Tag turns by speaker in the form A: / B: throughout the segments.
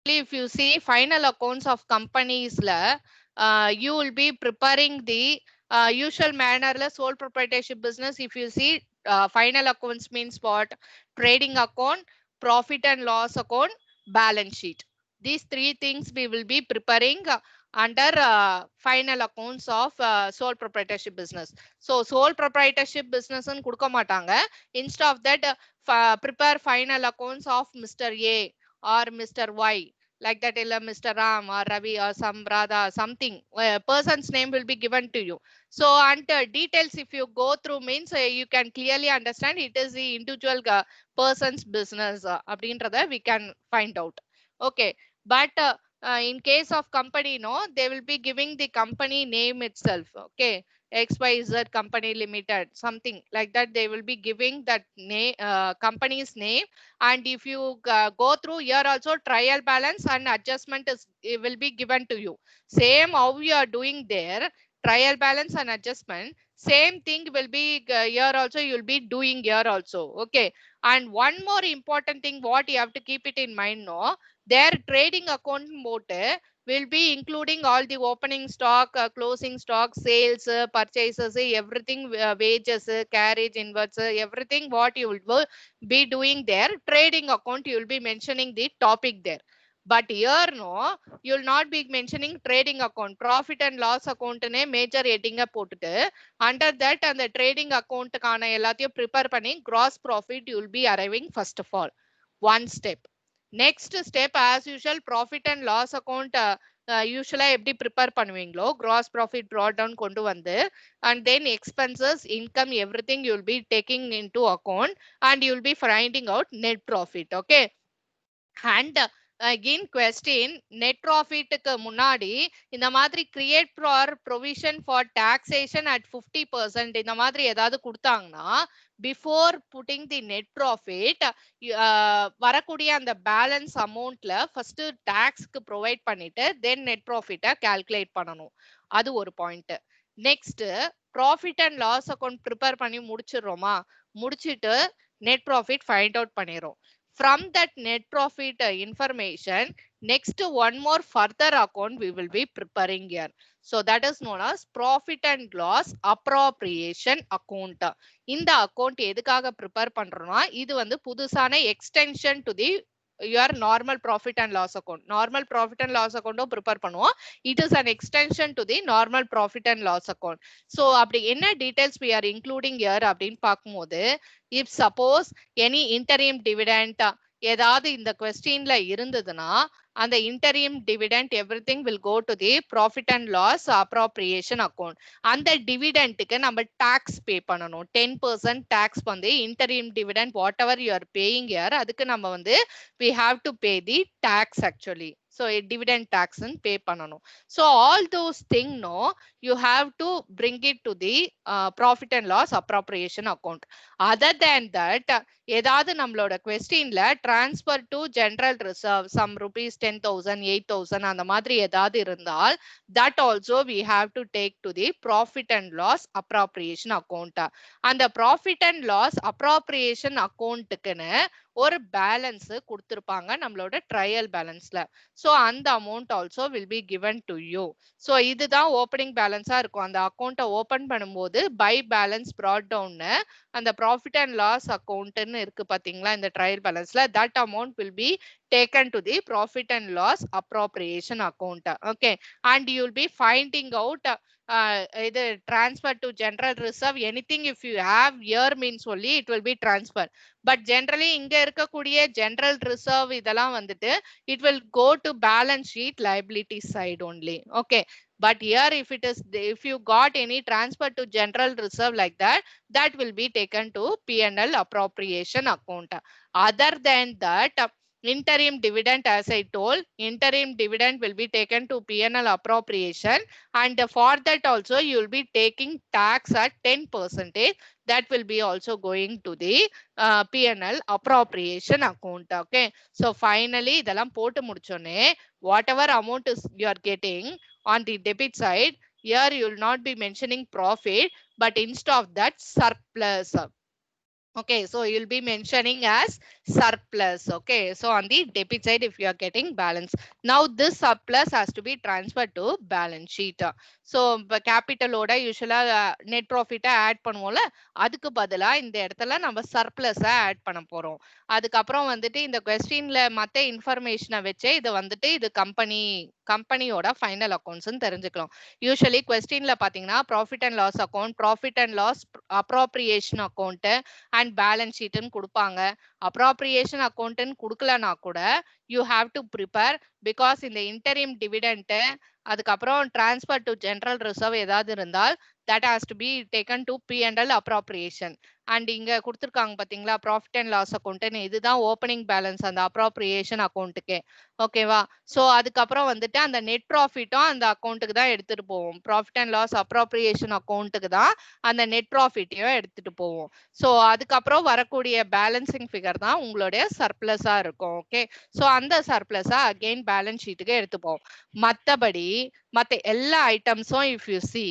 A: if you see final accounts of companies la, you will be preparing the usual manner la sole proprietorship business. If you see final accounts means what? Trading account, profit and loss account, balance sheet. These three things we will be preparing under final accounts of sole proprietorship business. So sole proprietorship business and kudka matanga. Instead of that, prepare final accounts of Mr. A or Mr. Y, like that, Mr. Ram or Ravi or some Radha, something. Person's name will be given to you. So, and details, if you go through means you can clearly understand it is the individual person's business. அப்படின்றத we can find out. Okay, but in case of company, no, they will be giving the company name itself. Okay, XYZ Company Limited, something like that. They will be giving that name, company's name. And if you go through here also, trial balance and adjustment is it will be given to you. Same how you are doing there, trial balance and adjustment. Same thing will be here also. You will be doing here also. Okay. And one more important thing, what you have to keep it in mind, no, their trading account mode will be including all the opening stock, closing stock, sales, purchases, everything, wages, carriage, inwards, everything what you will be doing there. Trading account, you will be mentioning the topic there. But here, no, you will not be mentioning trading account. Profit and loss account major heading போட்டுட்டு under that and the trading account கான எல்லாத்தையும் prepare பண்ணி gross profit you will be arriving first of all. One step. Next step, as usual, profit and loss account usually எப்படி prepare பண்ணுவீங்களோ gross profit brought down கொண்டு வந்து and then expenses, income, everything you will be taking into account and you will be finding out net profit. Okay. And again question, net profit க்கு முன்னாடி இந்த மாதிரி create for provision for taxation at 50% இந்த மாதிரி ஏதாவது கொடுத்தாங்கன்னா before putting the net profit வரக்கூடிய அந்த balance amountல first taxக்கு provide பண்ணிட்டு then net profit calculate பண்ணணும். அது ஒரு point. Next, profit and loss account prepare பண்ணி முடிச்சிடுறோமா, முடிச்சிட்டு net profit find out பண்ணிடுறோம். From that net profit information, next one more further account we will be preparing here. So that is known as profit and loss appropriation account. இந்த account எதுக்காக prepare பண்றோம்னா இது வந்து புதுசான extension to the your normal profit and loss account. Normal profit and loss account prepare பண்ணுவோம். It is an extension to the normal profit and loss account. So அப்படி என்ன details we are including here அப்படின்னு பார்க்கும்போது, if suppose any interim dividend ஏதாவது இந்த questionல இருந்ததுன்னா அந்த interim dividend everything will go to the profit and loss appropriation account. அந்த dividendக்கு நம்ம tax pay பண்ணணும். 10% tax வந்து interim dividend whatever you are paying here அதுக்கு நம்ம வந்து we have to pay the tax actually. So a dividend tax and pay பண்ணணும். So all those things, no, you have to bring it to the profit and loss appropriation account. Other than that, ஏதாவது நம்மளோட questionல transfer to general reserve some rupees 10,000, 8,000 அந்த மாதிரி ஏதாவது இருந்தால் that also we have to take to the profit and loss appropriation account. அந்த profit and loss appropriation accountக்குன்னு ஒரு balance கொடுத்திருப்பாங்க நம்மளோட ட்ரையல் பேலன்ஸ்ல. சோ அந்த amount also will be given to you. So இதுதான் ஓப்பனிங் பேலன்ஸா இருக்கும். அந்த அக்கௌண்ட்டை ஓபன் பண்ணும்போது பை பேலன்ஸ் brought down அந்த ப்ராஃபிட் அண்ட் லாஸ் அக்கௌண்ட்னு இருக்கு பாத்தீங்களா இந்த ட்ரையல் பேலன்ஸ்ல, that amount will be taken to the profit and loss appropriation account. Okay, and you will be finding out இது transfer to general reserve anything if you have here means only it will be transfer. But generally இங்க இருக்கக்கூடிய general reserve இதெல்லாம் வந்துட்டு it will go to balance sheet liability side only. Okay, but here if you got any transfer to general reserve like that, that will be taken to P&L appropriation account. Other than that, interim dividend, as I told, interim dividend will be taken to P&L appropriation, and for that also you will be taking tax at 10%. That will be also going to the P&L appropriation account. Okay, so finally இதெல்லாம் போட்டு முடிச்சோனே whatever amount is you are getting on the debit side, here you will not be mentioning profit, but instead of that surplus. Okay, so you'll be mentioning as surplus. Okay, so on the debit side, if you are getting balance, now this surplus has to be transferred to balance sheet. So capital ஓட யூஸ்வலா net ப்ராஃபிட்டை add பண்ணுவோம்ல, அதுக்கு பதிலா இந்த இடத்துல நம்ம சர்ப்ளஸை add பண்ண போறோம். அதுக்கப்புறம் வந்துட்டு இந்த கொஸ்டின்ல மற்ற இன்ஃபர்மேஷனை வச்சே இதை வந்துட்டு இது கம்பெனியோட ஃபைனல் அக்கௌண்ட்ஸ்ன்னு தெரிஞ்சுக்கலாம். யூஸ்வலி கொஸ்டின்ல பாத்தீங்கன்னா profit and loss account, profit and loss appropriation account and balance ஷீட்னு கொடுப்பாங்க. அப்ராப்ரியேஷன் அக்கௌண்ட்னு கொடுக்கலனா கூட you have to prepare, because இந்த இன்டரிம் டிவிடெண்ட் அதுக்கப்புறம் டிரான்ஸ்பர் டு ஜெனரல் ரிசர்வ் ஏதாவது இருந்தால் that has to be taken to P&L appropriation. And இங்க கொடுத்துருக்காங்க பாத்தீங்களா ப்ராஃபிட் அண்ட் லாஸ் அக்கௌண்ட்னு, இதுதான் ஓப்பனிங் பேலன்ஸ் அந்த அப்ராப்ரியேஷன் அக்கௌண்ட்டுக்கே. ஓகேவா? ஸோ அதுக்கப்புறம் வந்துட்டு அந்த நெட் ப்ராஃபிட்டும் அந்த அக்கௌண்ட்டுக்கு தான் எடுத்துட்டு போவோம். ப்ராஃபிட் அண்ட் லாஸ் அப்ராப்ரியேஷன் அக்கௌண்ட்டுக்கு தான் அந்த நெட் ப்ராஃபிட்டையும் எடுத்துட்டு போவோம். ஸோ அதுக்கப்புறம் வரக்கூடிய பேலன்சிங் ஃபிகர் தான் உங்களுடைய சர்ப்ளஸா இருக்கும். ஓகே, ஸோ அந்த சர்ப்ளஸா அகெயின் பேலன்ஸ் ஷீட்டுக்கு எடுத்துப்போம். மற்றபடி மற்ற எல்லா ஐட்டம்ஸும் if you see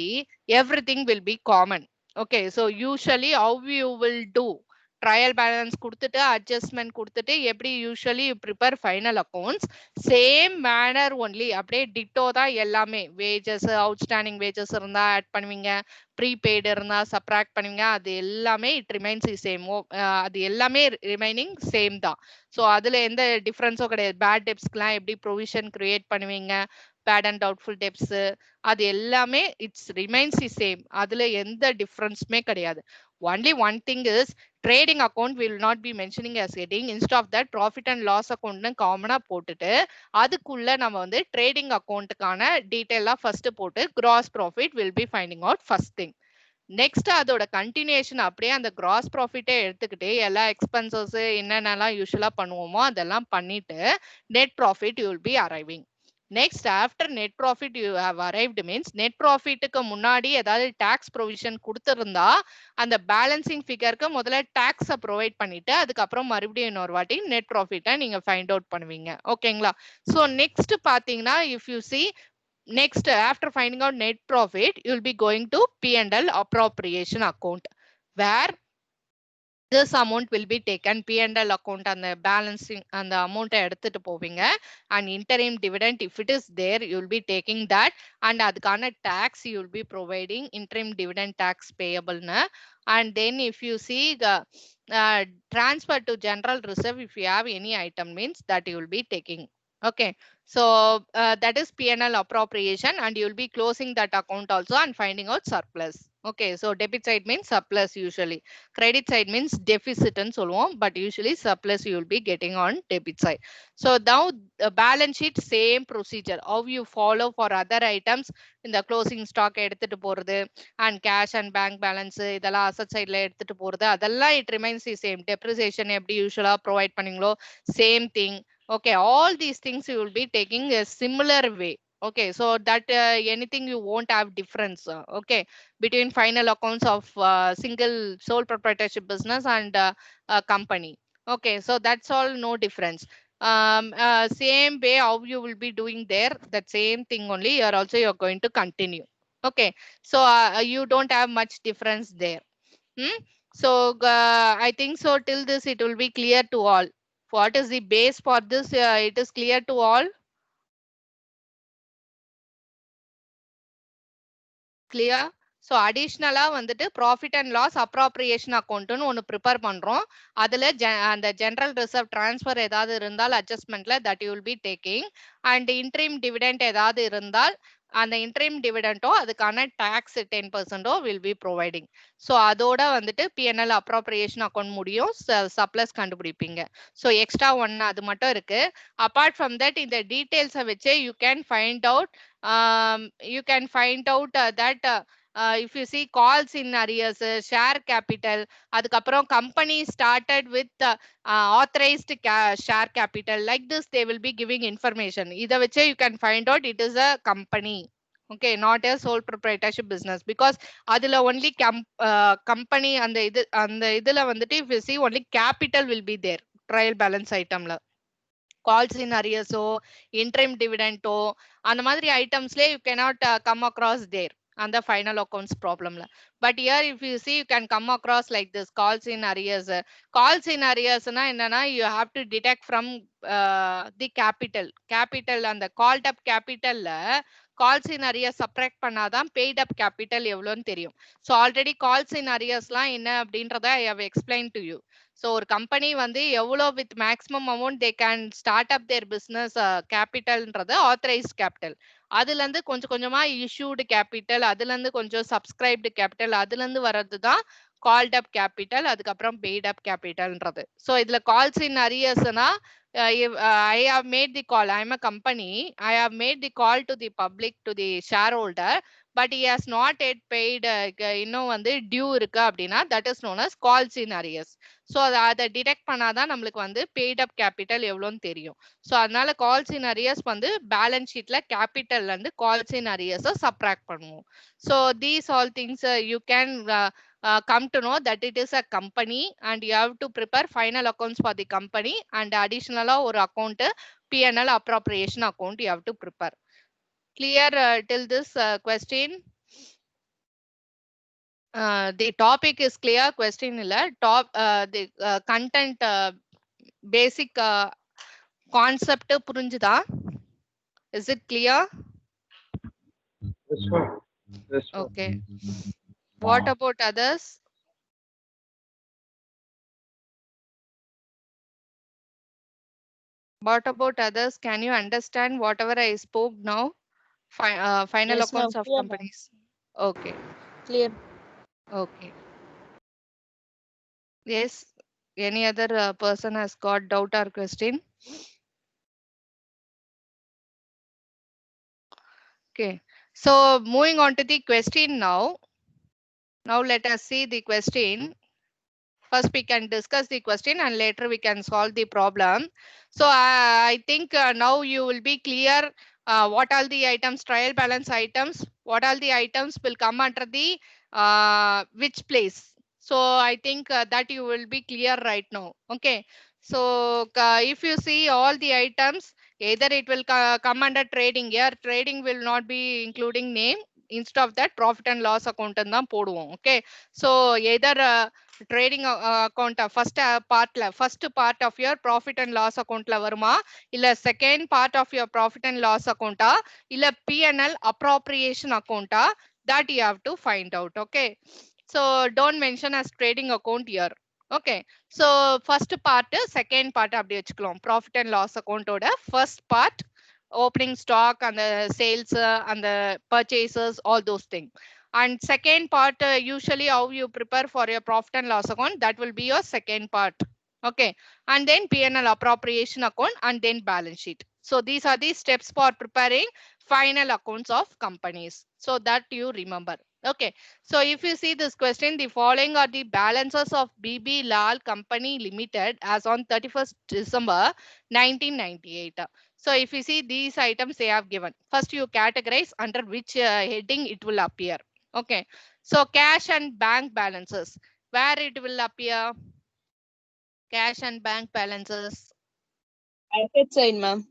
A: everything will be common. Okay, so usually how you will do trial balance கொடுத்துட்டு அட்ஜஸ்ட்மெண்ட் கொடுத்துட்டு எப்படி usually prepare final accounts, same manor only, அப்படியே டிட்டோ தான் எல்லாமே. வேஜஸ், அவுட்ஸ்டாண்டிங் வேஜஸ் இருந்தா ஆட் பண்ணுவீங்க, ப்ரீபெய்டு இருந்தா சப்ராக்ட் பண்ணுவீங்க, அது எல்லாமே இட் ரிமைன்ஸ் சேம். அது எல்லாமே ரிமைனிங் சேம் தான். ஸோ அதுல எந்த டிஃப்ரென்ஸும் கிடையாது. பேட் டெப்ஸ்க்குலாம் எப்படி ப்ரொவிஷன் கிரியேட் பண்ணுவீங்க, பேட் அண்ட் டவுட்ஃபுல் டெப்ஸ், அது எல்லாமே இட்ஸ் ரிமைன்ஸ் தி சேம். அதுல எந்த டிஃப்ரென்ஸுமே கிடையாது. only one thing is trading account will not be mentioning as heading. Instead of that profit and loss account னு காமனா போட்டுட்டு அதுக்குள்ள நம்ம வந்து trading accountக்கான டீடைலா ஃபர்ஸ்ட் போட்டு gross profit will be finding out first thing. Next அதோட கண்டினியூஷன் அப்படியே அந்த கிராஸ் ப்ராஃபிட்டே எடுத்துக்கிட்டு எல்லா எக்ஸ்பென்சஸ் என்னென்னலாம் யூஸ்வலா பண்ணுவோமோ அதெல்லாம் பண்ணிட்டு net profit you will be arriving. Next after net profit you have arrived means net ப்ராஃபிட்டுக்கு முன்னாடி ஏதாவது டாக்ஸ் ப்ரொவிஷன் கொடுத்துருந்தா அந்த பேலன்சிங் ஃபிகருக்கு முதல்ல டாக்ஸை ப்ரொவைட் பண்ணிட்டு அதுக்கப்புறம் மறுபடியும் இன்னொரு வாட்டி நெட் ப்ராஃபிட்டை நீங்க ஃபைண்ட் அவுட் பண்ணுவீங்க. ஓகேங்களா? ஸோ நெக்ஸ்ட் பாத்தீங்கன்னா if you C next after finding out net profit you will be going to P&L appropriation account where this amount will be taken. P&L account and the balancing and the amount எடுத்துட்டு போவீங்க. and interim dividend if it is there you will be taking that, and அதுக்கான tax you will be providing interim dividend tax payable na. and then if you see the transfer to general reserve if you have any item means that you will be taking. Okay, so that is P&L appropriation, and you will be closing that account also and finding out surplus. Okay, so debit side means surplus usually, credit side means deficit and so on, but usually surplus you will be getting on debit side. So now the balance sheet same procedure how you follow for other items in the closing stock எடுத்துட்டு போறது and cash and bank balance இதெல்லாம் asset sideல எடுத்துட்டு போறது அதெல்லாம் it remains the same. depreciation எப்படி யூசுவலா provide பண்ணீங்களோ same thing. Okay, all these things you will be taking a similar way. Okay, so that anything you won't have difference. Okay, between final accounts of single sole proprietorship business and company. Okay, so that's all, no difference. Same way how you will be doing there, that same thing only you're also you're going to continue. Okay, so you don't have much difference there. So I think so till this it will be clear to all. What is the base for this? It is clear to all. Clear? So அடிஷ்னலாக வந்துட்டு profit and loss appropriation அக்கௌண்ட்னு ஒன்று prepare பண்ணுறோம். அதில் அந்த general reserve transfer ஏதாவது இருந்தால் அட்ஜஸ்ட்மெண்ட்ல that you will be taking. And interim dividend ஏதாவது இருந்தால் அந்த இன்ட்ரீம் டிவிடெண்டோ அதுக்கான tax 10% will be providing. So அதோட வந்துட்டு பிஎன்எல் அப்ராப்ரியேஷன் அக்கௌண்ட் முடியும், சப்ளஸ் கண்டுபிடிப்பீங்க. ஸோ எக்ஸ்ட்ரா ஒன் அது மட்டும் இருக்கு. அப்பார்ட் ஃப்ரம் தட் இந்த டீட்டெயில்ஸை வச்சே you can find out that if you see calls in arrears, share capital, அதுக்கப்புறம் company started with authorized share capital, like this they will be giving information. இதை வச்சே you can find out it is a company. Okay, not a sole proprietorship business, because அதுல only company அந்த இதுல வந்துட்டு if you see only capital will be there trial balance itemல. Calls in அரியர்ஸோ interim டிவிடெண்டோ அந்த மாதிரி ஐட்டம்ஸ்லேயே you cannot come across there. and the final accounts problem. But here if you see, you can come across like this calls in arrears. Calls in arrears na enna, you have to detect from the capital and the called up capital calls in arrears subtract பண்ணாதான் paid up capital எவ்வளோன்னு தெரியும். So already calls in arrears லாம் என்ன அப்படின்றத I have explained to you. So ஒரு company வந்து எவ்வளோ with maximum amount they can start up their business capitalன்றது authorized capital. அதுல இருந்து கொஞ்சம் கொஞ்சமா issued capital, அதுல இருந்து கொஞ்சம் subscribed capital, அதுல இருந்து வர்றது தான் called up capital, அதுக்கப்புறம் paid up capitalன்றது. So இதுல calls in arrearsனா if I have made the call, I am a company, I have made the call to the public, to the shareholder, but he has not yet paid இன்னும் வந்து due இருக்கு அப்படின்னா that is known as calls in arrears. So அதை detect பண்ணாதான் நம்மளுக்கு வந்து paid up capital எவ்வளோன்னு தெரியும். ஸோ அதனால கால்ஸ் இன் அரியர்ஸ் வந்து பேலன்ஸ் ஷீட்ல கேபிட்டல்ல இருந்து கால்ஸ் இன் அரியர்ஸை சப்ராக்ட் பண்ணுவோம். So these all things you can come to know that it is a company and you have to prepare final accounts for the company and additional ஒரு account P&L appropriation account you have to prepare. Clear till this question? The topic is clear, question illa top the content basic concept புரிஞ்சுதா? Is it clear?
B: Yes, ma'am. Yes, ma'am.
A: Okay. What about others? What about others? Can you understand whatever I spoke now? Final
C: Yes,
A: accounts
C: ma'am.
A: of
C: Clear,
A: companies. Okay.
C: Clear.
A: Okay. Yes. Any other person has got doubt or question? Okay. So moving on to the question now. Now let us see the question. First we can discuss the question and later we can solve the problem. So I think now you will be clear what are the items, trial balance items, what are the items will come under the which place. So I think that you will be clear right now. Okay. So if you see all the items, either it will come under trading. Here trading will not be including name. Instead of that, profit and loss account தான் போடுவோம். Okay. So either trading account first part of your profit and loss account la varuma illa second part of your profit and loss account illa P&L appropriation account that you have to find out. Okay. So don't mention as trading account here. Okay. So first part second part அப்படி வச்சுக்கலாம். Profit and loss account ஓட first part opening stock and the sales and the purchases, all those things. And second part, usually how you prepare for your profit and loss account, that will be your second part. Okay. And then P&L appropriation account and then balance sheet. So these are the steps for preparing final accounts of companies. So that you remember. Okay. So if you see this question, the following are the balances of BB Lal Company Limited as on 31st December 1998. So if you see these items they have given, first you categorize under which heading it will appear. Okay. So cash and bank balances, where it will appear? Cash and bank balances.
C: Asset side, ma'am.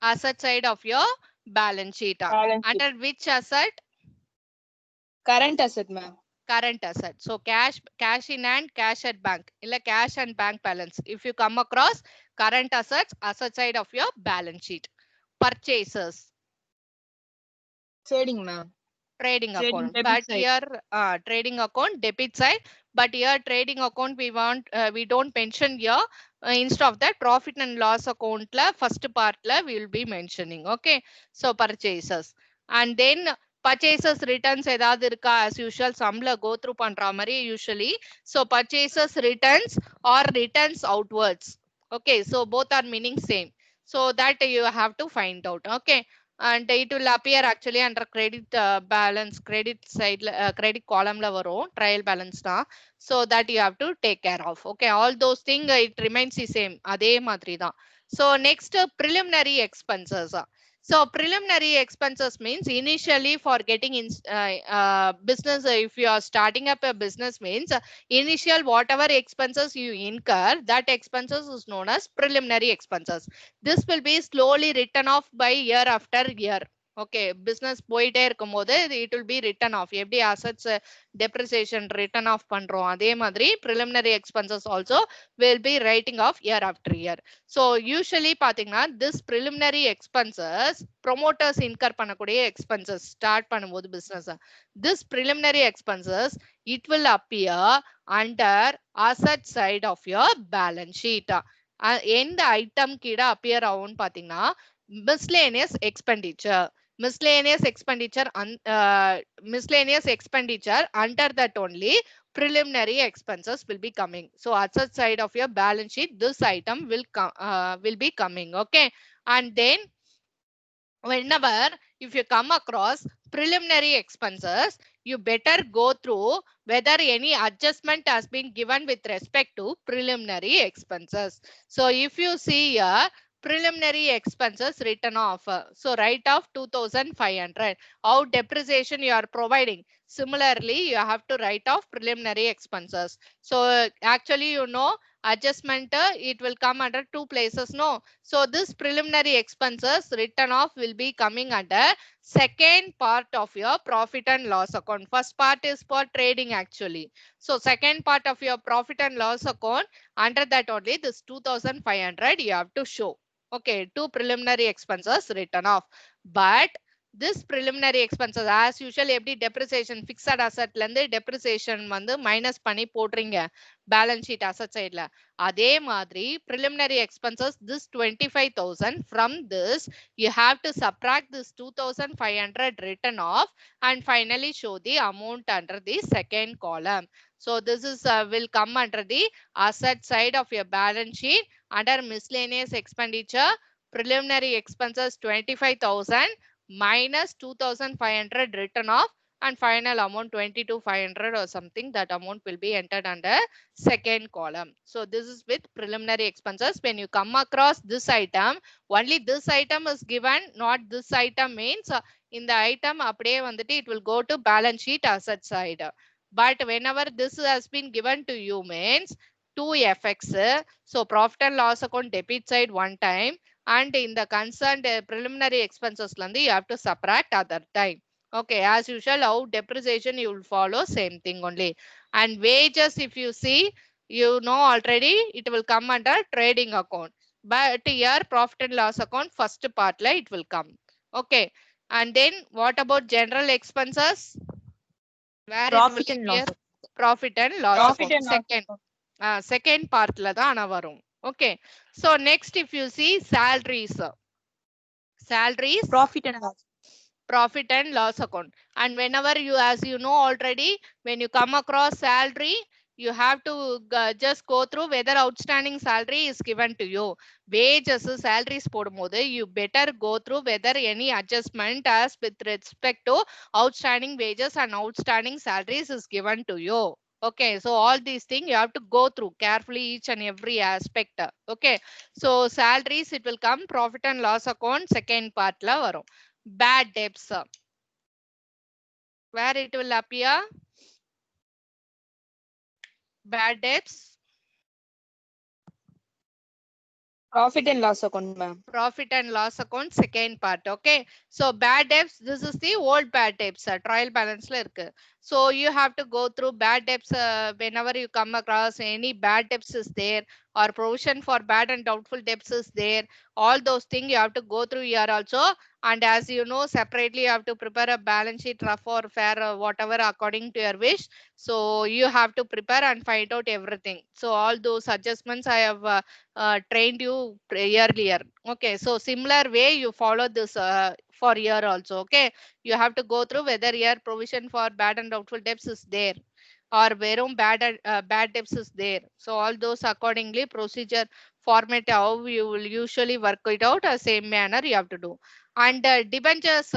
A: Asset side of your balance sheet.
C: Balance sheet.
A: Under which asset?
C: Current asset, ma'am.
A: Current asset. So cash in hand, cash at bank. Illa cash and bank balance. If you come across current assets, asset side of your balance sheet. Purchases.
C: Trading, ma'am.
A: Trading account.
C: debit
A: But
C: side.
A: here trading account debit side. But here trading account we don't mention here. Instead of that, profit and loss account la first part la we will be mentioning. Okay. So purchases. And then purchases returns ஏதாவது இருக்கா? As usual sumல go through பண்ற மாதிரி usually. So purchases returns or returns outwards. Okay. So both are meaning same. So that you have to find out. Okay. And it will appear actually under credit balance, credit side, credit column la varum, trial balance na. So that you have to take care of. Okay. All those things it remains the same. அதே மாதிரி தான். So next preliminary expenses. So preliminary expenses means initially for getting in business, if you are starting up a business means initial whatever expenses you incur, that expenses is known as preliminary expenses. This will be slowly written off by year after year. Okay business போயிட்டே இருக்கும்போது it will be written off. எப்படி assets depreciation written off பண்றோம் அதே மாதிரி preliminary expenses also will be writing off year after year. So usually பாத்தீங்கன்னா this preliminary expenses promoters incur பண்ணக்கூடிய expenses start பண்ணும்போது business this preliminary expenses it will appear under asset side of your balance sheet. எந்த item கீழ appear ஆகும்னு பாத்தீங்கன்னா miscellaneous expenditure. Miscellaneous expenditure miscellaneous expenditure under that only preliminary expenses will be coming. So asset side of your balance sheet this item will be coming. Okay, and then whenever if you come across preliminary expenses you better go through whether any adjustment has been given with respect to preliminary expenses. So if you see here preliminary expenses written off, so write off 2500. How depreciation you are providing, similarly you have to write off preliminary expenses. So actually adjustment it will come under two places, no? So this preliminary expenses written off will be coming under second part of your profit and loss account. First part is for trading actually. So second part of your profit and loss account, under that only this 2500 you have to show. Okay, two preliminary expenses written off. But this preliminary expenses as usual எப்படி depreciation fixed asset ல இருந்து depreciation வந்து minus பண்ணி போடுறீங்க balance sheet asset sideல, அதே மாதிரி preliminary expenses this 25,000 from this you have to subtract this 2500 written off and finally show the amount under the second column. So this is will come under the asset side of your balance sheet under miscellaneous expenditure. Preliminary expenses 25,000 minus 2500 written off and final amount 22,500 or something, that amount will be entered under second column. So this is with preliminary expenses. When you come across this item, only this item is given, not this item means in the item அப்படியே வந்துட்டு it will go to balance sheet asset side. But whenever this has been given to you means two effects. So profit and loss account debit side one time and in the concerned preliminary expenses landi you have to subtract other time. Okay, as usual how depreciation you will follow same thing only. And wages if you see you know already it will come under trading account, but here profit and loss account first part la it will come. Okay, and then what about general expenses where
C: Profit
A: it will
C: and
A: appear?
C: loss.
A: Profit and loss
C: Profit
A: account
C: and loss
A: second
C: account.
A: second part la da ana varum. Okay, so next if you see salaries,
C: Profit and loss.
A: profit and loss account. And whenever you, as you know already, when you come across salary you have to just go through whether outstanding salary is given to you. Wages salaries போடும்போது you better go through whether any adjustment as with respect to outstanding wages and outstanding salaries is given to you. Okay, so all these things you have to go through carefully each and every aspect. Okay, so salaries it will come profit and loss account second part la varum. Bad debts where it will appear? Bad debts,
C: Profit and loss account, ma'am.
A: profit and loss account second part. Okay, so bad debts this is the old bad debts trial balance la irukku. So you have to go through bad debts whenever you come across any bad debts is there or provision for bad and doubtful debts is there, all those things you have to go through here also. And as you know separately you have to prepare a balance sheet rough or fair whatever according to your wish. So you have to prepare and find out everything. So all those adjustments I have trained you earlier. Okay, so similar way you follow this for year also. Okay, you have to go through whether your provision for bad and doubtful debts is there or verum bad debts is there. So all those accordingly procedure format how you will usually work it out same manner you have to do. And debentures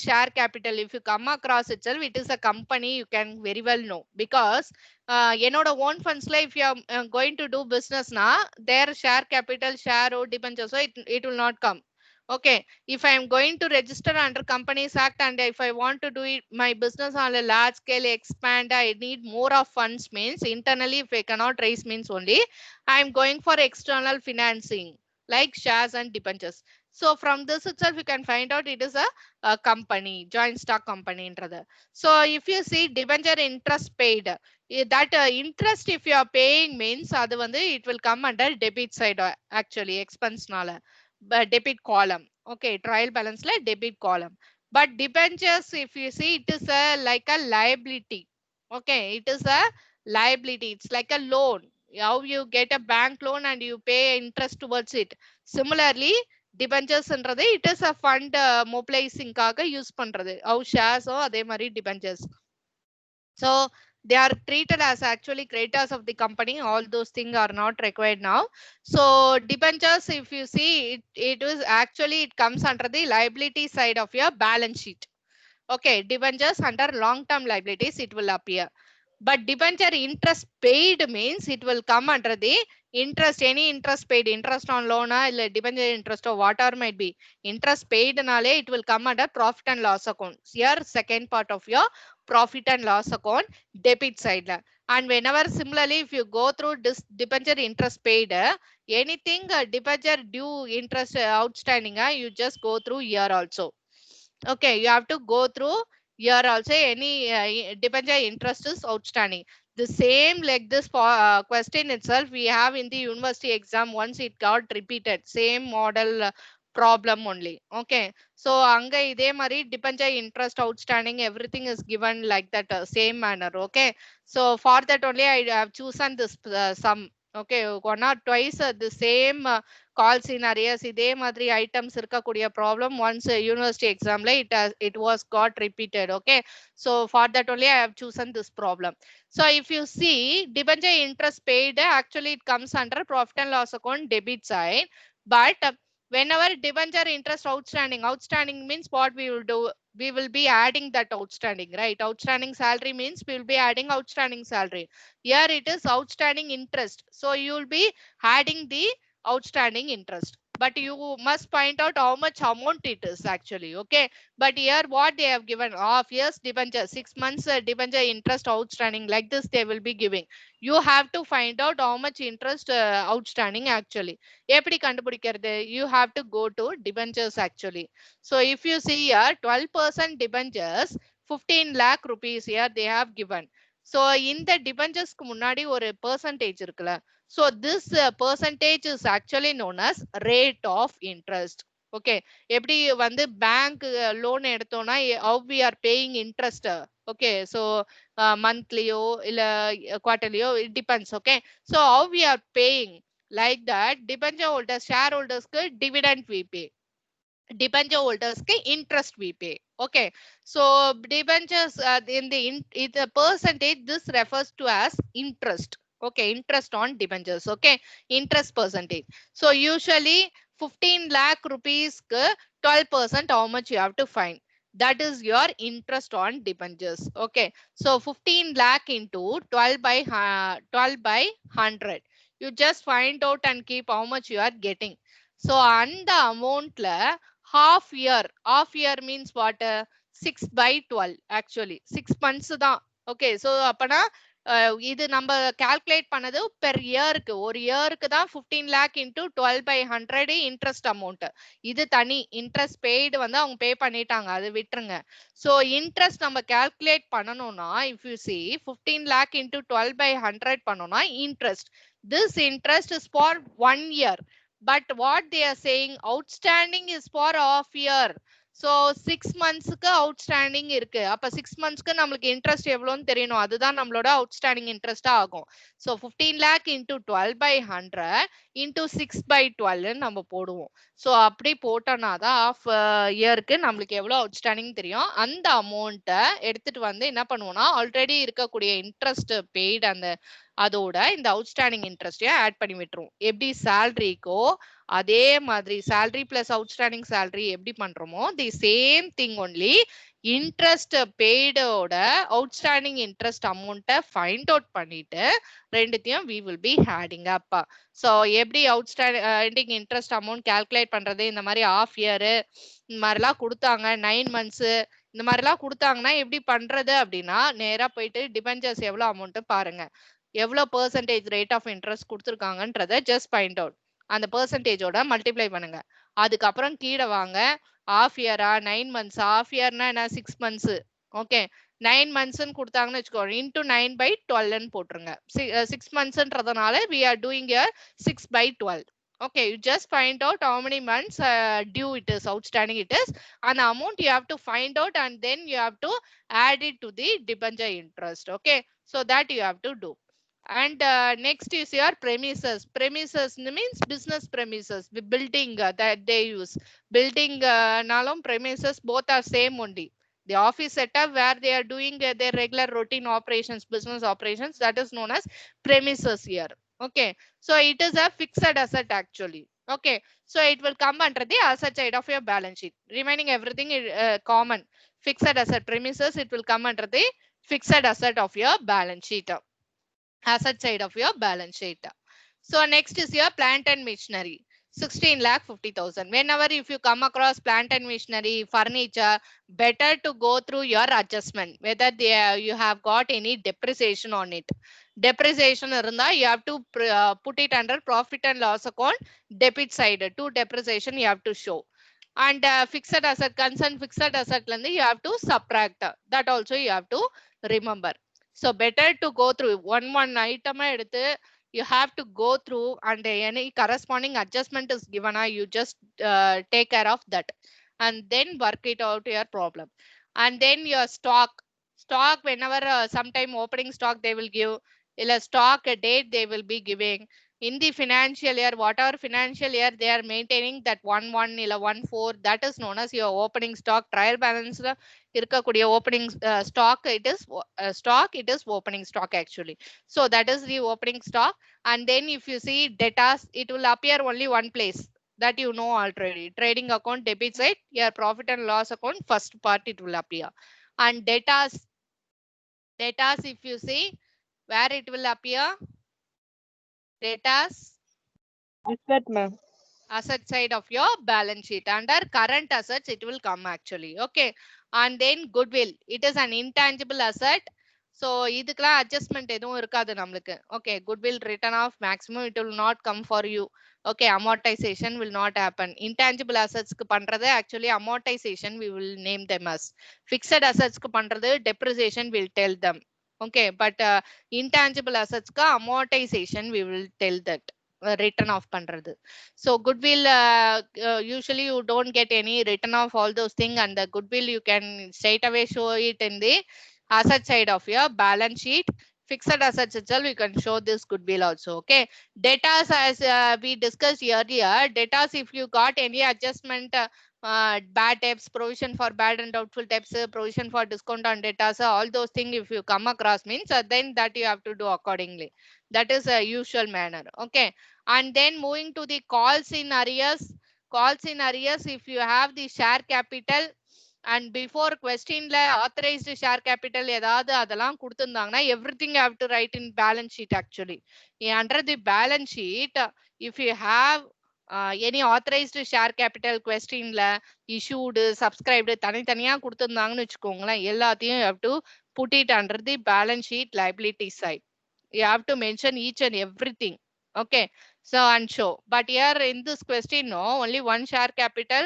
A: share capital if you come across itself it is a company you can very well know because என்னோட own funds la if you are going to do business na their share capital share or debentures so it will not come. Okay, if I am going to register under Companies Act and if I want to do it, my business on a large scale expand, I need more of funds means internally if I cannot raise means only I am going for external financing like shares and debentures. So from this itself, you can find out it is a company, joint stock company. So if you see debenture interest paid, that interest if you are paying means it will come under debit side actually expense nala, but debit column. Okay, trial balance la debit column. But debentures, if you see, it is like a liability. Okay, it is a liability. It's like a loan. How you get a bank loan and you pay interest towards it. Similarly, debentures என்றது it is a fund mobilizing காக use பண்றது. how shares ஓ அதே மாதிரி debentures. So they are treated as actually creditors of the company. All those things are not required now. So debentures, if you see, it is actually, it comes under the liability side of your balance sheet. Okay, debentures under long term liabilities it will appear. But debenture interest paid means it will come under the interest, any interest paid, interest on loan or debenture interest or whatever might be. Interest paid nale it will come under profit and loss account. Here second part of your profit and loss account, debit side. And whenever similarly if you go through this debenture interest paid, anything debenture due interest outstanding, you just go through here also. Okay, you have to go through here also any debenture interest is outstanding. The same like this question itself we have in the university exam once it got repeated. Same model problem only. Okay, so anga ide mari debenture interest outstanding everything is given like that same manner. Okay, so for that only I have chosen this sum. Okay, one or twice the same call scenarios இதே மாதிரி items இருக்கக்கூடிய problem once university exam la it was got repeated. Okay, so for that only I have chosen this problem. So if you see debenture interest paid, actually it comes under profit and loss account debit side. But whenever debenture interest outstanding means what we will do, we will be adding that outstanding, right? Outstanding salary means we will be adding outstanding salary. Here it is outstanding interest, so you will be adding the outstanding interest, but you must find out how much amount it is actually. Okay, but here what they have given, half years debenture, 6 months debenture interest outstanding, like this they will be giving. You have to find out how much interest outstanding actually. எப்படி கண்டுபிடிக்கிறது? You have to go to debentures actually. So if you see here 12% debentures 15 lakh rupees here they have given. So இந்த debentures-க்கு முன்னாடி ஒரு percentage இருக்குல்ல, so this percentage is actually known as rate of interest. Okay, எப்படி வந்து bank loan எடுத்தோம்னா how we are paying interest. Okay, so monthlyயோ இல்ல quarterlyயோ it depends. Okay, so how we are paying, like that debenture holders, shareholders க்கு dividend we pay, debenture holders ke interest we pay. Okay, so debentures in the percentage this refers to as interest. Okay, interest on debentures. Okay, interest percentage. So usually 15 lakh rupees ke 12% how much you have to find, that is your interest on debentures. Okay, so 15 lakh into 12 by 100, you just find out and keep how much you are getting. So அந்த amountல half year means what? 6 by 12 actually 6 months தான். Okay, so அப்பனா இது நம்ம calculate பண்ணது per yearக்கு, ஒரு yearக்கு தான் 15 lakh into 12 by 100 interest amount. இது தனி interest paid வந்து அவங்க pay பண்ணிட்டாங்க, அது விட்டுருங்க. So interest நம்ம calculate பண்ணணும்னா if you see 15 lakh into 12 by 100 பண்ணோம்னா interest, this interest is for 1 year. But what they are saying outstanding is for half year. So 6 months க்கு outstanding இருக்கு. அப்ப 6 months க்கு நமக்கு interest எவ்வளவுன்னு தெரியணும், அதுதான் நம்மளோட outstanding interest ஆகும். So 15 lakh into 12 by 100 into 6 by 12 நம்ம போடுவோம். So அப்படி போட்டோம்னாதான் half yearக்கு நம்மளுக்கு எவ்வளவு outstanding தெரியும். அந்த amount எடுத்துட்டு வந்து என்ன பண்ணுவோம்னா ஆல்ரெடி இருக்கக்கூடிய interest paid அந்த அதோட இந்த அவுட்ஸ்டாண்டிங் இன்ட்ரெஸ்டையும் ஆட் பண்ணி விட்டுரும். எப்படி சேலரிக்கோ அதே மாதிரி சேலரி பிளஸ் அவுட்ஸ்டாண்டிங் சேலரி எப்படி பண்றோமோ the same thing only interest பெய்டோட அவுட்ஸ்டாண்டிங் இன்ட்ரெஸ்ட் அமௌண்ட்டை ஃபைண்ட் அவுட் பண்ணிட்டு ரெண்டுத்தையும் we will be adding up. So எப்படி அவுட்ஸ்டாண்டிங் இன்ட்ரெஸ்ட் அமௌண்ட் கால்குலேட் பண்றது, இந்த மாதிரி ஆஃப் இயரு இந்த மாதிரிலாம் கொடுத்தாங்க, 9 months இந்த மாதிரிலாம் கொடுத்தாங்கன்னா எப்படி பண்றது அப்படின்னா நேரா போயிட்டு டிபெஞ்சர்ஸ் எவ்வளவு அமௌண்ட் பாருங்க, எவ்வளவு பெர்சன்டேஜ் ரேட் ஆஃப் இன்ட்ரெஸ்ட் கொடுத்துருக்காங்கன்றத ஜஸ்ட் ஃபைண்ட் அவுட். அந்த பெர்சன்டேஜோட மல்டிப்ளை பண்ணுங்க. அதுக்கப்புறம் கீழே வாங்க, ஆஃப் இயரா 9 months, ஆஃப் இயர்னா என்ன 6 months. ஓகே, 9 months கொடுத்தாங்கன்னு வச்சுக்கோங்க, இன்டூ 9/12 போட்டுருங்க. 6 monthsன்றதுனால we are doing here 6/12. Okay, you just find out how many months due it is, outstanding it is, and the amount you have to find out, and then you have to add it to the debenture interest. Okay, so that you have to do. And next is your premises. Premises means business premises, the building that they use. Building nalum premises both are same only. The office setup where they are doing their regular routine operations, business operations, that is known as premises here. Okay, so it is a fixed asset actually. Okay, so it will come under the asset side of your balance sheet. Remaining everything common. Fixed asset premises, it will come under the fixed asset of your balance sheet, asset side of your balance sheet. So next is your plant and machinery. 16,50,000. Whenever if you come across plant and machinery, furniture, better to go through your adjustment, whether you have got any depreciation on it. Depreciation irundha, you have to put it under profit and loss account, debit side. To depreciation you have to show. And fixed asset, concern fixed asset, you have to subtract. That also you have to remember. So better to go through one item you have to go through, and any corresponding adjustment is given, you just take care of that and then work it out your problem. And then your stock, whenever sometime opening stock they will give, a stock a date they will be giving in the financial year, whatever financial year they are maintaining, that 1/1 1/4, that is known as your opening stock. Trial balance இருக்கக்கூடிய opening stock, it is it is opening stock actually. So that is the opening stock. And then if you see debtors, it will appear only one place, that you know already. Trading account debit side, your profit and loss account first part it will appear. And debtors, if you see where it will appear, debtors,
C: Asset, ma'am.
A: asset side of your balance sheet. Under current assets it will come actually. Okay, and then goodwill, it is an intangible asset. So idukla adjustment edum irukadu namakku. Okay, goodwill written off maximum, it will not come for you. Okay, amortization will not happen. Intangible assets ku pandrathu actually amortization we will name them as. Fixed assets ku pandrathu depreciation will tell them. Okay, but intangible assets ku amortization we will tell that. Written off பண்றது. So goodwill, usually you don't get any written off all those things, and the goodwill you can straight away show it in the asset side of your balance sheet. Fixed assets itself you can show this goodwill also. Okay, debtors, as we discussed earlier, debtors if you got any adjustment, bad debts, provision for bad and doubtful debts, provision for discount on debtors, all those things if you come across means, then that you have to do accordingly. That is a usual manner. Okay, and then moving to the calls in arrears. Calls in arrears, if you have the share capital and before question la authorized share capital edavadhu adellaam kuduthirundanga, everything you have to write in balance sheet actually. Under the balance sheet, if you have any authorized share capital question la issued, subscribed தனித்தனியா கொடுத்திருந்தாங்கன்னு வெச்சுக்கோங்களா, எல்லாத்தையும் you have to put it under the balance sheet liability side. You have to mention each and everything. Okay, so and show. But here in this question, no, only one share capital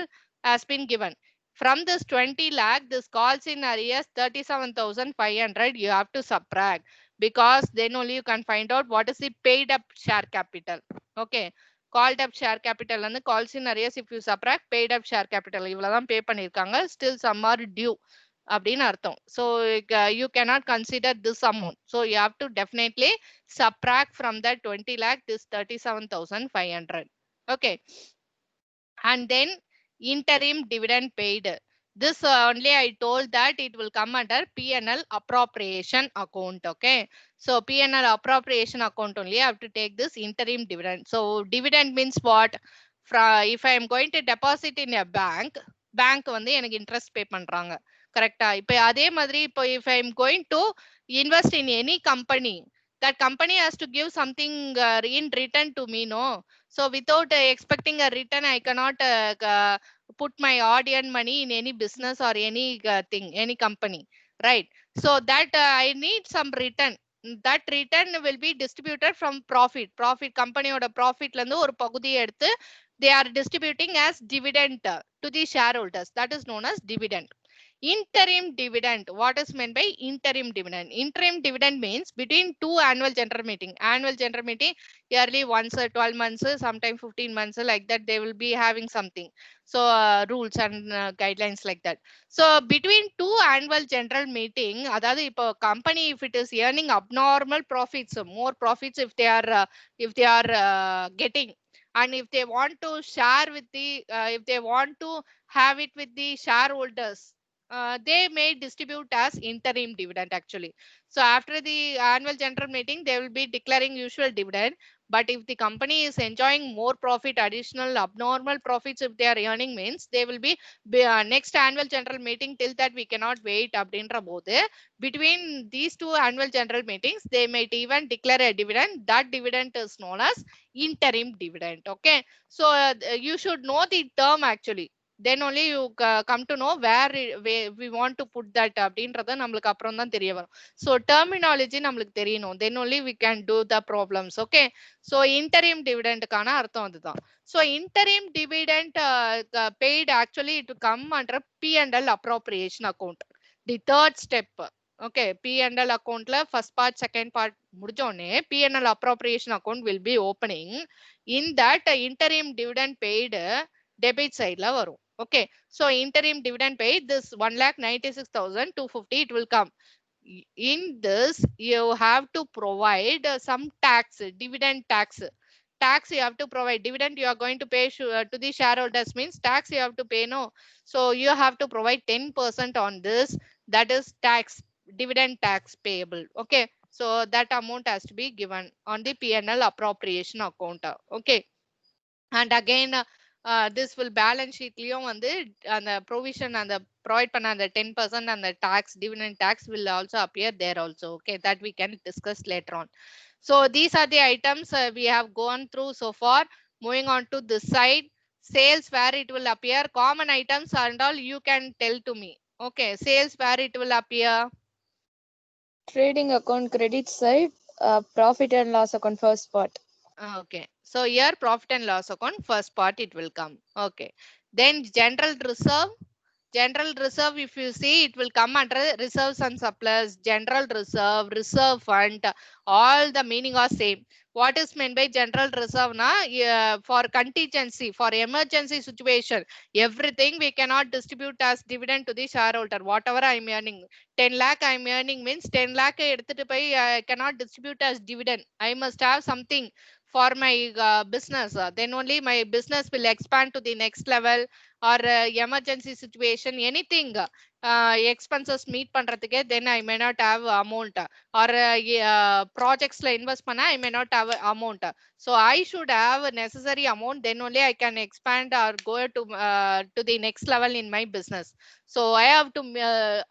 A: has been given. From this 20 lakh, this calls in arrears 37,500 you have to subtract, because then only you can find out what is the paid up share capital. Okay, called up share capital and the calls in arrears, if you subtract paid up share capital, இவ்வளவுதான் pay பண்ணிருக்காங்க, still some are due அப்படின்னு அர்த்தம். So you cannot consider this amount. So you have to definitely subtract from that 20 lakh this 37,500. Okay, and then interim dividend paid. This only I told that it will come under P&L appropriation account. Okay, so P&L appropriation account only I have to take this interim dividend. So dividend means what? If I am going to deposit in a bank வந்து எனக்கு interest pay பண்றாங்க, கரெக்டா? இப்ப அதே மாதிரி இப்போ if I am going to invest in any company, that company has to give something in return to me, no? So without expecting a return, I cannot put my hard-earned money in any business or any thing, any company, right? So that I need some return. that return will be distributed from profit company oda profit la irundhu oru pagudhiya eduthu they are distributing as dividend to the shareholders. That is known as dividend. Interim dividend. What is meant by interim dividend? Interim dividend means between two annual general meeting. Annual general meeting yearly once, 12 months, sometime 15 months, like that they will be having something. So rules and guidelines like that. So between two annual general meeting, அதாவது இப்போ company if it is earning abnormal profits, more profits if they are getting, and if they want to share with the if they want to have it with the shareholders, they may distribute as interim dividend actually. So after the annual general meeting, they will be declaring usual dividend. But if the company is enjoying more profit, additional abnormal profits, if they are earning means they will be next annual general meeting. Till that we cannot wait அப்படின்ற போது between these two annual general meetings they might even declare a dividend. That dividend is known as interim dividend. Okay, so you should know the term actually, then only you come to know where we want to put that அப்படின்றத நம்மளுக்கு அப்புறம் தான் தெரிய வரும். So terminology நம்மளுக்கு தெரியணும், then only we can do the problems. Okay, so interim dividend கான அர்த்தம் அதுதான். So interim dividend paid actually to come under P&L appropriation account, the third step. Okay, P&L account la first part second part முடிஞ்சோனே P&L appropriation account will be opening. In that interim dividend paid debit side la வரும். Okay, so interim dividend paid this 1,96,250 it will come. In this you have to provide some tax, dividend tax you have to provide. Dividend you are going to pay to the shareholders means tax you have to pay, no? So you have to provide 10% on this, that is tax, dividend tax payable. Okay, so that amount has to be given on the P&L appropriation account. Okay, and again this will balance sheet லயும் வந்து அந்த provision அந்த provide பண்ண அந்த 10% and the tax, dividend tax will also appear there also. Okay, that we can discuss later on. So these are the items we have gone through so far. Moving on to this side, sales, where it will appear, common items and all you can tell to me. Okay, sales where it will appear.
C: Trading account credit side, profit and loss account first part.
A: Okay, so here profit and loss account first part it will come. Okay, then general reserve. General reserve, if you see, it will come under reserves and surplus, general reserve, reserve fund, all the meaning are same. What is meant by general reserve na? For contingency, for emergency situation, everything we cannot distribute as dividend to the shareholder. Whatever I am earning, 10 lakh I am earning means 10 lakh எடுத்துட்டு போய் I cannot distribute as dividend. I must have something for my business. Then only my business will expand to the next level, or emergency situation, anything expenses meet பண்றதுக்கே then I may not have amount, or projects la invest பண்ணா I may not have amount. So I should have necessary amount, then only I can expand or go to the next level in my business. So I have to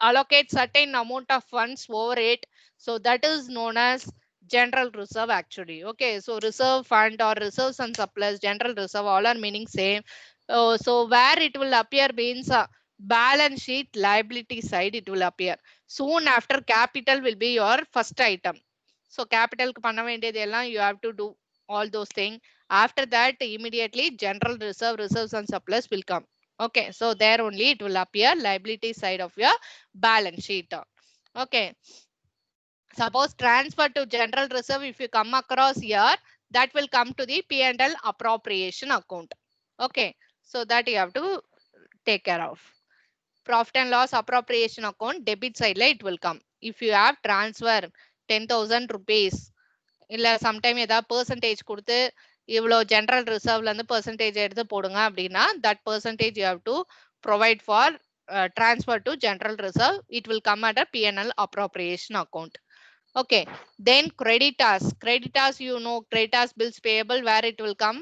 A: allocate certain amount of funds over it. So that is known as general reserve actually. Okay, so reserve fund or reserves and surplus, general reserve, all are meaning same. So where it will appear means balance sheet liability side it will appear. Soon after capital will be your first item. So capital க்கு பண்ண வேண்டியதெல்லாம் you have to do all those things. After that immediately general reserve, reserves and surplus will come. Okay, so there only it will appear liability side of your balance sheet. Okay, suppose transfer to general reserve, if you come across here, that will come to the P&L appropriation account. Okay, so that you have to take care of. Profit and loss appropriation account debit side la it will come. If you have transfer 10,000 rupees, இல்ல sometime ஏதாவது percentage கொடுத்து இவ்வளோ general reserve ல இருந்து percentage எடுத்து போடுங்க அப்படின்னா that percentage you have to provide for transfer to general reserve. It will come under P&L appropriation account. Okay, then creditors. Creditors, you know, creditors bills payable, where it will come.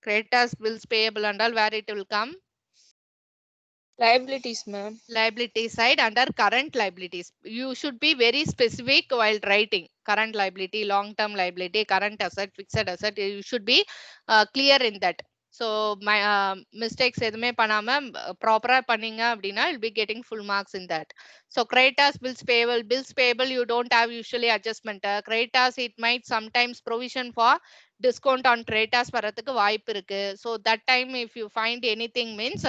A: Creditors bills payable and all, where it will come.
C: Liabilities, ma'am.
A: Liability side under current liabilities. You should be very specific while writing. Current liability, long term liability, current asset, fixed asset. You should be clear in that. So my mistakes எதுவுமே பண்ணாம ப்ராப்பரா பண்ணீங்க அப்படின்னா you'll be getting full marks in that. So creditors, bills payable you don't have usually adjustment. Creditors it might sometimes provision for discount on creditors வரதுக்கு வாய்ப்பு இருக்கு. So that time if you find anything means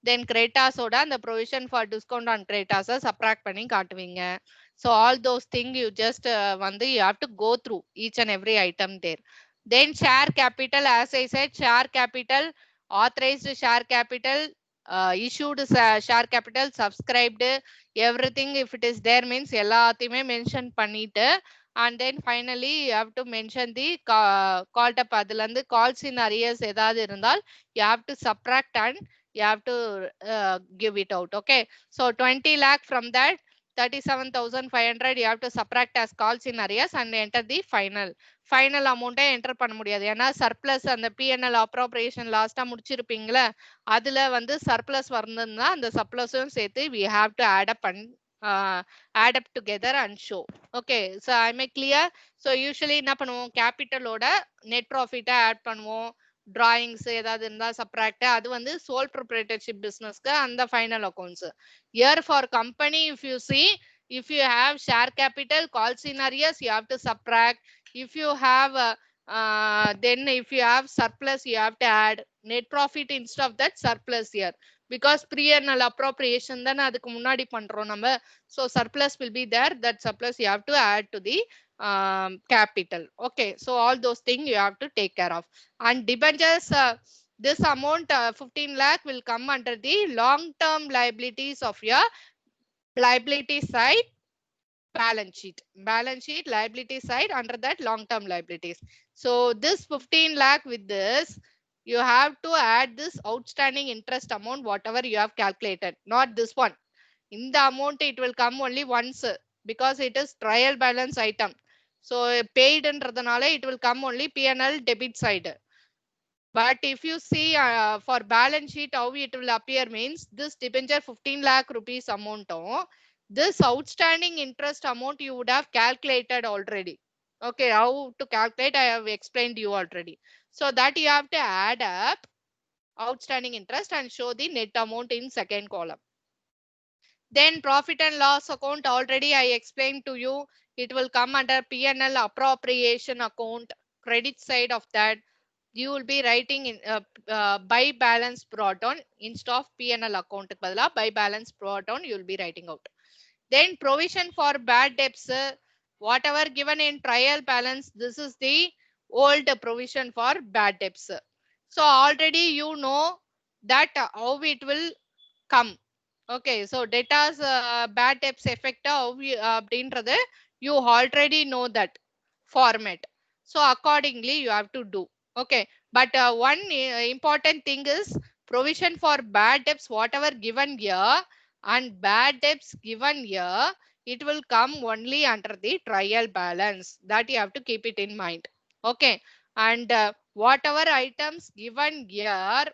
A: then creditors ஓட அந்த provision for discount on creditors subtract பண்ணி காட்டுவீங்க. So all those things you just வந்து you have to go through each and every item there. Then share capital, as I said, share capital, authorized share capital, issued share capital, subscribed, everything if it is there means எல்லாத்தையுமே mention பண்ணிட்டு and then finally you have to mention the called up அதுல இருந்து calls in arrears ஏதாவது இருந்தால் you have to subtract and you have to give it out. Okay, so 20 lakh from that 37,500 you have to subtract as calls in arrears and enter the final amount enter பண்ண முடியாது. ஏன்னா surplus அந்த PNL appropriation லாஸ்டா முடிச்சிருப்பீங்களா அதுல வந்து surplus வரணும்னா அந்த சர்ப்ளஸும் சேர்த்து we have to add up together and show. Okay, so I make clear. So usually என்ன பண்ணுவோம் கேபிட்டலோட நெட் ப்ராஃபிட்டை ஆட் பண்ணுவோம். டிராயிங்ஸ் ஏதாவது இருந்தா சப்ராக்ட் அது வந்து சோல் ப்ரொப்ரைட்டர்ஷிப் பிசினஸ்க்கு அந்த final accounts. Here for company if you see if you have share capital calls in arrears you have to subtract. If you have then if you have surplus you have to add net profit instead of that surplus here because pre-annual appropriation then அதுக்கு முன்னாடி பண்றோம் நம்ம. So surplus will be there, that surplus you have to add to the capital. Okay, so all those things you have to take care of. And debentures this amount 15 lakh will come under the long term liabilities of your liability side balance sheet liability side under that long term liabilities. So this 15 lakh with this you have to add this outstanding interest amount whatever you have calculated, not this one. In the amount it will come only once because it is trial balance item. So paid என்றதுனால it will come only P&L debit side. But if you see for balance sheet how it will appear means this debenture 15 lakh rupees amount this outstanding interest amount you would have calculated already. Okay, how to calculate I have explained you already. So that you have to add up outstanding interest and show the net amount in second column. Then profit and loss account already I explained to you. It will come under P&L appropriation account, credit side of that. You will be writing in by balance brought on instead of P&L account by balance brought on you will be writing out. Then provision for bad debts whatever given in trial balance this is the old provision for bad debts. So already you know that how it will come. Okay, so debtors bad debts effect how அப்படின்றது you already know that format. So accordingly you have to do. Okay, but one important thing is provision for bad debts whatever given here and bad debts given here it will come only under the trial balance, that you have to keep it in mind. Okay, and whatever items given here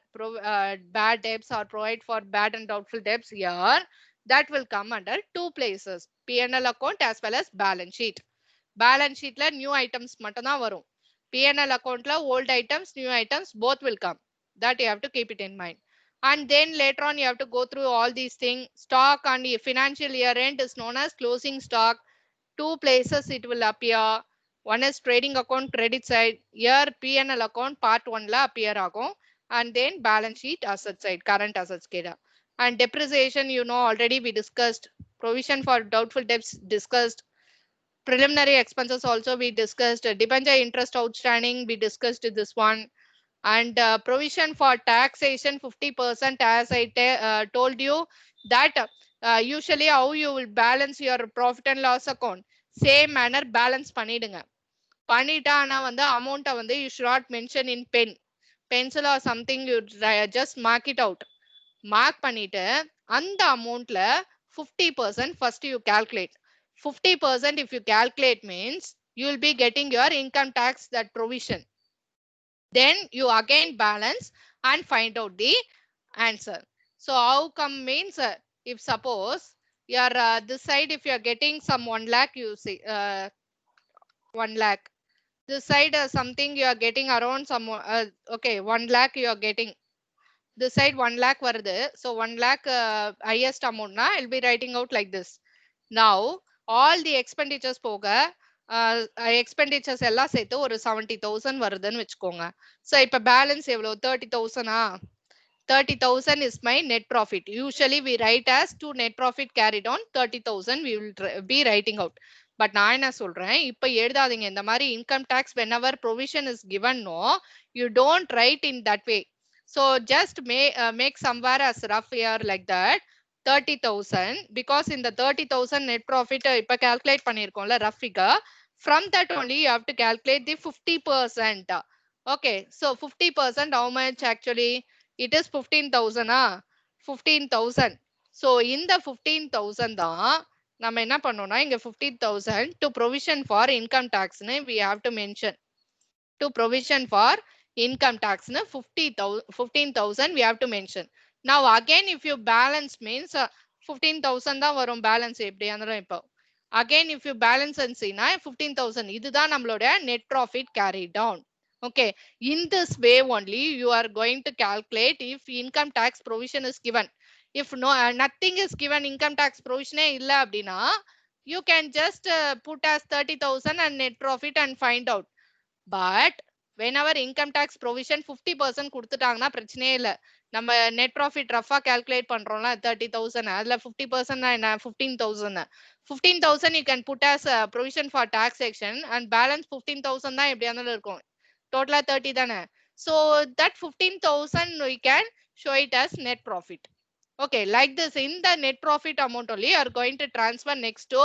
A: bad debts or provide for bad and doubtful debts here that will come under two places, P&L account as well as balance sheet. Balance sheet la new items மட்டும் தான் வரும். P&L account la old items new items both will come, that you have to keep it in mind. And then later on you have to go through all these things. Stock and financial year end is known as closing stock. Two places it will appear. One is trading account credit side, here P&L account part 1 la appear ஆகும். And then balance sheet asset side current assets keda. And depreciation you know already we discussed. Provision for doubtful debts discussed. Preliminary expenses also we discussed. Debenture interest outstanding we discussed this one. And provision for taxation 50% as I told you that usually how you will balance your profit and loss account same manner balance பண்ணிடுங்க. பண்ணிட்டா ஆனா வந்து அமௌண்ட்டை வந்து you should not mention in pencil or something, you just mark it out. Mark பண்ணிட்டு அந்த அமௌண்ட்ல 50% first you calculate. 50% if you calculate means you will be getting your income tax that provision. Then you again balance and find out the answer. So how come means if suppose your this side if you are getting some 1 lakh you see 1 lakh This side something you are getting around some okay 1 lakh you are getting. This side 1 lakh varudhu. So 1 lakh highest amount na I'll be writing out like this. Now all the expenditures poga expenditures எல்லாம் சேர்த்து ஒரு 70,000 வருதுன்னு வெச்சுக்கோங்க. So இப்ப balance எவ்வளவு 30,000 ஆ 30,000 is my net profit. Usually we write as to net profit carried on 30,000 we will be writing out. But நான் என்ன சொல்றேன் இப்ப எழுதாதீங்க இந்த மாதிரி income tax whenever provision is given no you don't write in that way. So just make somewhere as rough here like that 30,000 because in the 30,000 net profit இப்ப calculate பண்ணிருக்கோம்ல rough figure from that only you have to calculate the 50%. Okay, so 50% how much actually it is 15,000 15,000. So in the 15,000 தான் நம்ம என்ன பண்ணோம்னா இங்க 15,000 to provision for income tax னு we have to mention. To provision for income tax னு 15,000 we have to mention. Now again if you balance means 15,000 தான் வரும் balance எப்படியா இருந்தாலும் இப்போ. Again if you balance and see na 15,000 இதுதான் நம்மளோட net profit carried down. Okay, in this way only you are going to calculate if income tax provision is given. If no nothing is given income tax provision illa abdina you can just put as 30,000 and net profit and find out. But whenever income tax provision 50% கொடுத்துட்டாங்கன்னா பிரச்சனையே இல்ல. நம்ம net profit rough calculate பண்றோம்ல 30,000 அதுல 50% என்ன 15,000. 15,000 you can put as provision for tax section and balance 15,000 தான் எப்படியா இருந்தாலும் இருக்கும். Total 30 தானே. So that 15,000 we can show it as net profit. Okay, like this in the net profit amount only you are going to transfer next to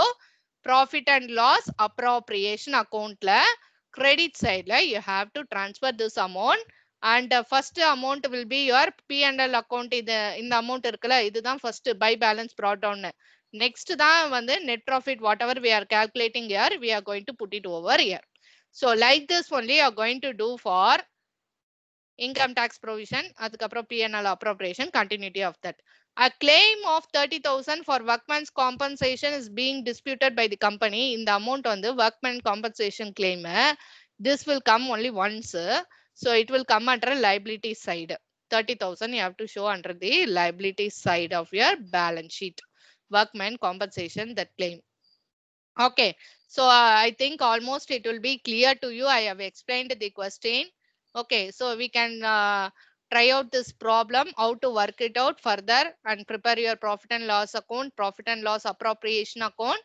A: profit and loss appropriation account la credit side la you have to transfer this amount and first amount will be your P&L account. இந்த amount இருக்குல இதுதான் first by balance brought down. Next தான் வந்து net profit whatever we are calculating here we are going to put it over here. So like this only you are going to do for income tax provision அதுக்கப்புறம் P&L appropriation continuity of that. A claim of 30,000 for workman's compensation is being disputed by the company. In the amount on the workman compensation claim this will come only once. So it will come under liability side. 30,000 you have to show under the liability side of your balance sheet. Workman compensation that claim. Okay, so I think almost it will be clear to you. I have explained the question. Okay, so we can try out this problem, how to work it out further and prepare your profit and loss account, profit and loss appropriation account,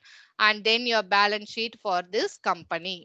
A: and then your balance sheet for this company.